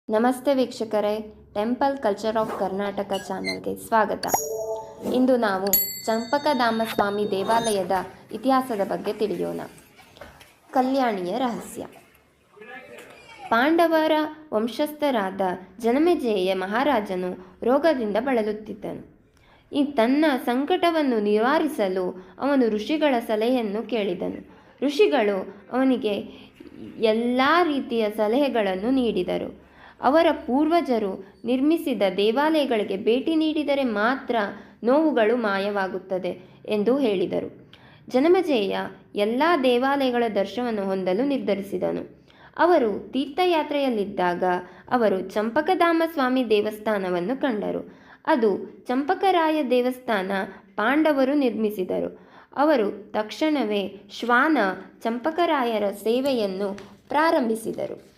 ನಮಸ್ತೆ ವೀಕ್ಷಕರೇ, temple culture of Karnataka ಚಾನಲ್ಗೆ ಸ್ವಾಗತ. ಇಂದು ನಾವು ಚಂಪಕಧಾಮಸ್ವಾಮಿ ದೇವಾಲಯದ ಇತಿಹಾಸದ ಬಗ್ಗೆ ತಿಳಿಯೋಣ. ಕಲ್ಯಾಣಿಯ ರಹಸ್ಯ. ಪಾಂಡವರ ವಂಶಸ್ಥರಾದ ಜನಮೇಜಯ ಮಹಾರಾಜನು ರೋಗದಿಂದ ಬಳಲುತ್ತಿದ್ದನು. ತನ್ನ ಸಂಕಟವನ್ನು ನಿವಾರಿಸಲು ಅವನು ಋಷಿಗಳ ಸಲಹೆಯನ್ನು ಕೇಳಿದನು. ಋಷಿಗಳು ಅವನಿಗೆ ಎಲ್ಲ ರೀತಿಯ ಸಲಹೆಗಳನ್ನು ನೀಡಿದರು. ಅವರ ಪೂರ್ವಜರು ನಿರ್ಮಿಸಿದ ದೇವಾಲಯಗಳಿಗೆ ಭೇಟಿ ನೀಡಿದರೆ ಮಾತ್ರ ನೋವುಗಳು ಮಾಯವಾಗುತ್ತದೆ ಎಂದು ಹೇಳಿದರು. ಜನಮೇಜಯ ಎಲ್ಲ ದೇವಾಲಯಗಳ ದರ್ಶನವನ್ನು ಹೊಂದಲು ನಿರ್ಧರಿಸಿದನು. ಅವರು ತೀರ್ಥಯಾತ್ರೆಯಲ್ಲಿದ್ದಾಗ ಅವರು ಚಂಪಕಧಾಮಸ್ವಾಮಿ ದೇವಸ್ಥಾನವನ್ನು ಕಂಡರು. ಅದು ಚಂಪಕರಾಯ ದೇವಸ್ಥಾನ. ಪಾಂಡವರು ನಿರ್ಮಿಸಿದರು. ಅವರು ತಕ್ಷಣವೇ ಶ್ವಾನ ಚಂಪಕರಾಯರ ಸೇವೆಯನ್ನು ಪ್ರಾರಂಭಿಸಿದರು.